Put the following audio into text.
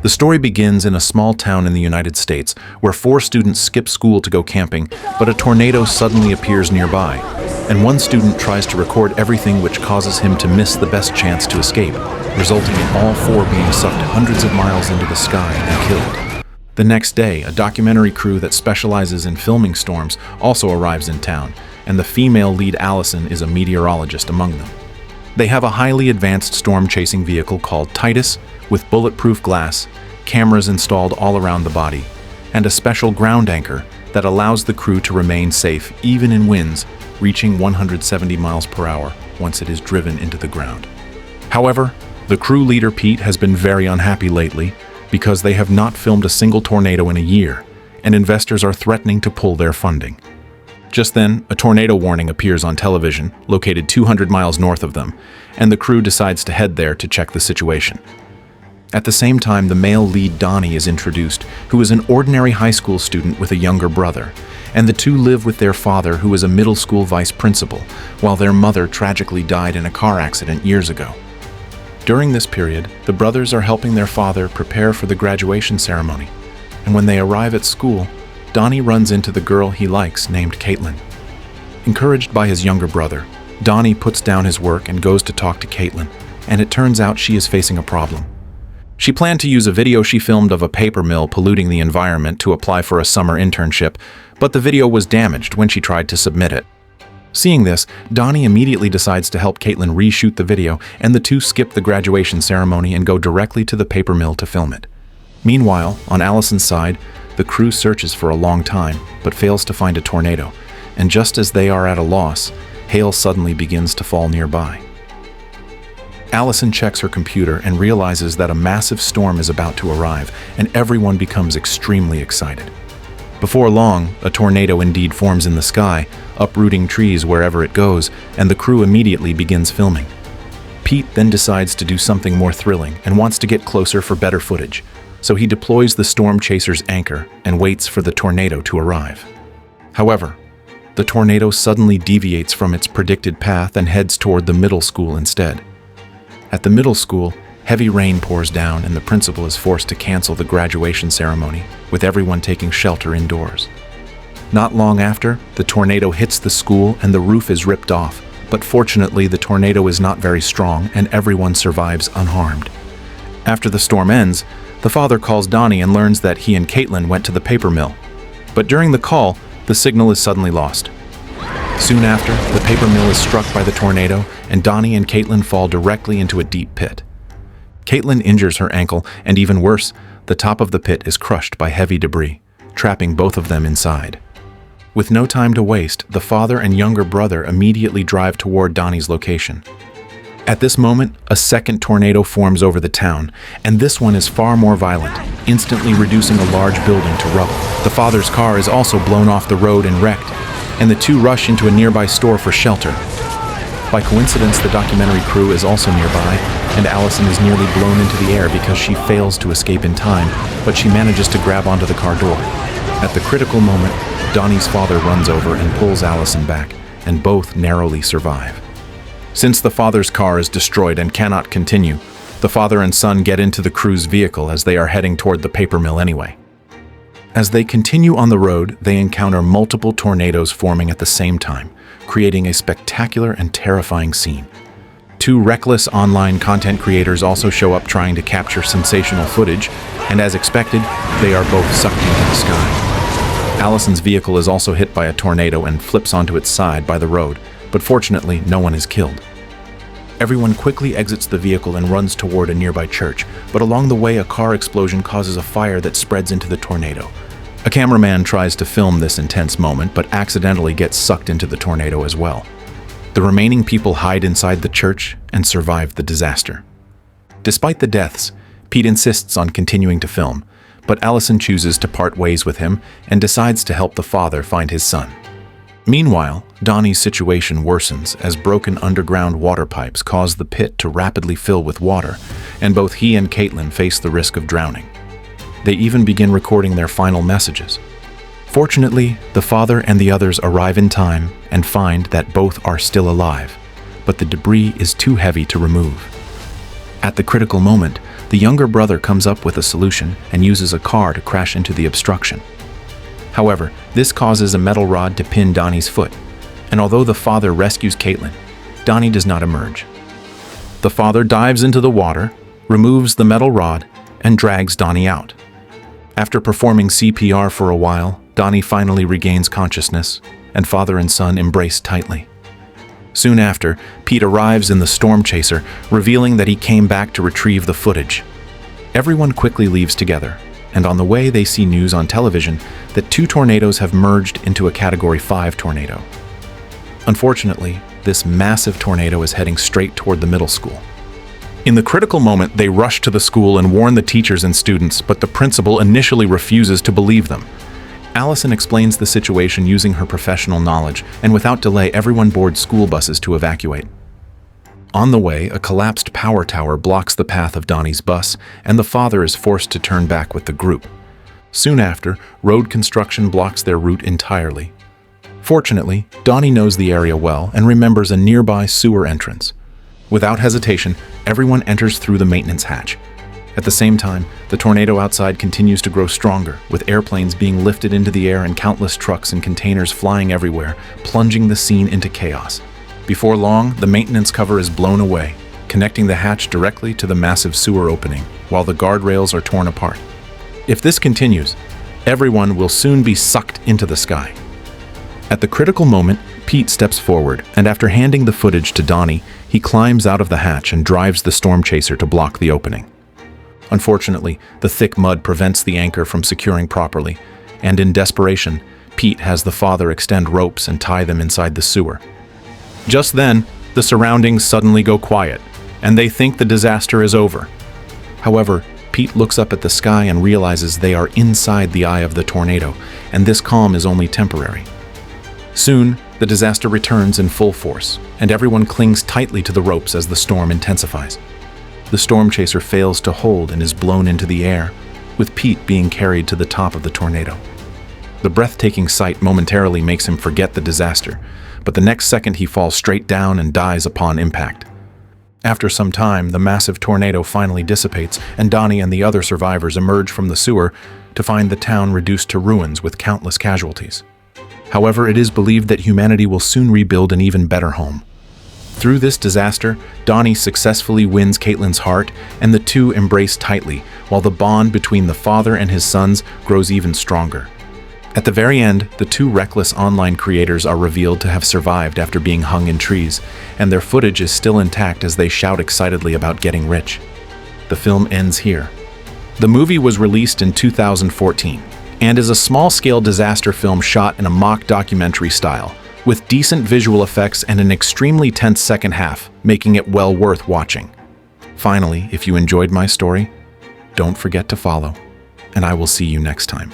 The story begins in a small town in the United States where 4 students skip school to go camping, but a tornado suddenly appears nearby, and one student tries to record everything, which causes him to miss the best chance to escape, resulting in all 4 being sucked hundreds of miles into the sky and killed. The next day, a documentary crew that specializes in filming storms also arrives in town, and the female lead Allison is a meteorologist among them. They have a highly advanced storm-chasing vehicle called Titus, with bulletproof glass, cameras installed all around the body, and a special ground anchor that allows the crew to remain safe even in winds reaching 170 miles per hour once it is driven into the ground. However, the crew leader Pete has been very unhappy lately because they have not filmed a single tornado in a year, and investors are threatening to pull their funding. Just then, a tornado warning appears on television, located 200 miles north of them, and the crew decides to head there to check the situation. At the same time, the male lead Donnie is introduced, who is an ordinary high school student with a younger brother, and the two live with their father, who is a middle school vice principal, while their mother tragically died in a car accident years ago. During this period, the brothers are helping their father prepare for the graduation ceremony, and when they arrive at school, Donnie runs into the girl he likes named Caitlin. Encouraged by his younger brother, Donnie puts down his work and goes to talk to Caitlin, and it turns out she is facing a problem. She planned to use a video she filmed of a paper mill polluting the environment to apply for a summer internship, but the video was damaged when she tried to submit it. Seeing this, Donnie immediately decides to help Caitlin reshoot the video, and the two skip the graduation ceremony and go directly to the paper mill to film it. Meanwhile, on Allison's side, the crew searches for a long time, but fails to find a tornado, and just as they are at a loss, hail suddenly begins to fall nearby. Allison checks her computer and realizes that a massive storm is about to arrive, and everyone becomes extremely excited. Before long, a tornado indeed forms in the sky, uprooting trees wherever it goes, and the crew immediately begins filming. Pete then decides to do something more thrilling and wants to get closer for better footage, so he deploys the storm chaser's anchor and waits for the tornado to arrive. However, the tornado suddenly deviates from its predicted path and heads toward the middle school instead. At the middle school, heavy rain pours down and the principal is forced to cancel the graduation ceremony, with everyone taking shelter indoors. Not long after, the tornado hits the school and the roof is ripped off, but fortunately the tornado is not very strong and everyone survives unharmed. After the storm ends, the father calls Donnie and learns that he and Caitlin went to the paper mill. But during the call, the signal is suddenly lost. Soon after, the paper mill is struck by the tornado, and Donnie and Caitlin fall directly into a deep pit. Caitlin injures her ankle, and even worse, the top of the pit is crushed by heavy debris, trapping both of them inside. With no time to waste, the father and younger brother immediately drive toward Donnie's location. At this moment, a second tornado forms over the town, and this one is far more violent, instantly reducing a large building to rubble. The father's car is also blown off the road and wrecked, and the two rush into a nearby store for shelter. By coincidence, the documentary crew is also nearby, and Allison is nearly blown into the air because she fails to escape in time, but she manages to grab onto the car door. At the critical moment, Donnie's father runs over and pulls Allison back, and both narrowly survive. Since the father's car is destroyed and cannot continue, the father and son get into the crew's vehicle as they are heading toward the paper mill anyway. As they continue on the road, they encounter multiple tornadoes forming at the same time, creating a spectacular and terrifying scene. Two reckless online content creators also show up trying to capture sensational footage, and as expected, they are both sucked into the sky. Allison's vehicle is also hit by a tornado and flips onto its side by the road, but fortunately, no one is killed. Everyone quickly exits the vehicle and runs toward a nearby church, but along the way, a car explosion causes a fire that spreads into the tornado. A cameraman tries to film this intense moment, but accidentally gets sucked into the tornado as well. The remaining people hide inside the church and survive the disaster. Despite the deaths, Pete insists on continuing to film, but Allison chooses to part ways with him and decides to help the father find his son. Meanwhile, Donnie's situation worsens as broken underground water pipes cause the pit to rapidly fill with water, and both he and Caitlin face the risk of drowning. They even begin recording their final messages. Fortunately, the father and the others arrive in time and find that both are still alive, but the debris is too heavy to remove. At the critical moment, the younger brother comes up with a solution and uses a car to crash into the obstruction. However, this causes a metal rod to pin Donnie's foot, and although the father rescues Caitlin, Donnie does not emerge. The father dives into the water, removes the metal rod, and drags Donnie out. After performing CPR for a while, Donnie finally regains consciousness, and father and son embrace tightly. Soon after, Pete arrives in the storm chaser, revealing that he came back to retrieve the footage. Everyone quickly leaves together, and on the way they see news on television that 2 tornadoes have merged into a Category 5 tornado. Unfortunately, this massive tornado is heading straight toward the middle school. In the critical moment, they rush to the school and warn the teachers and students, but the principal initially refuses to believe them. Allison explains the situation using her professional knowledge, and without delay, everyone boards school buses to evacuate. On the way, a collapsed power tower blocks the path of Donnie's bus, and the father is forced to turn back with the group. Soon after, road construction blocks their route entirely. Fortunately, Donnie knows the area well and remembers a nearby sewer entrance. Without hesitation, everyone enters through the maintenance hatch. At the same time, the tornado outside continues to grow stronger, with airplanes being lifted into the air and countless trucks and containers flying everywhere, plunging the scene into chaos. Before long, the maintenance cover is blown away, connecting the hatch directly to the massive sewer opening, while the guardrails are torn apart. If this continues, everyone will soon be sucked into the sky. At the critical moment, Pete steps forward, and after handing the footage to Donnie, he climbs out of the hatch and drives the storm chaser to block the opening. Unfortunately, the thick mud prevents the anchor from securing properly, and in desperation, Pete has the father extend ropes and tie them inside the sewer. Just then, the surroundings suddenly go quiet, and they think the disaster is over. However, Pete looks up at the sky and realizes they are inside the eye of the tornado, and this calm is only temporary. Soon, the disaster returns in full force, and everyone clings tightly to the ropes as the storm intensifies. The storm chaser fails to hold and is blown into the air, with Pete being carried to the top of the tornado. The breathtaking sight momentarily makes him forget the disaster, but the next second he falls straight down and dies upon impact. After some time, the massive tornado finally dissipates, and Donnie and the other survivors emerge from the sewer to find the town reduced to ruins with countless casualties. However, it is believed that humanity will soon rebuild an even better home. Through this disaster, Donnie successfully wins Caitlin's heart, and the two embrace tightly, while the bond between the father and his sons grows even stronger. At the very end, the 2 reckless online creators are revealed to have survived after being hung in trees, and their footage is still intact as they shout excitedly about getting rich. The film ends here. The movie was released in 2014, and is a small-scale disaster film shot in a mock documentary style, with decent visual effects and an extremely tense second half, making it well worth watching. Finally, if you enjoyed my story, don't forget to follow, and I will see you next time.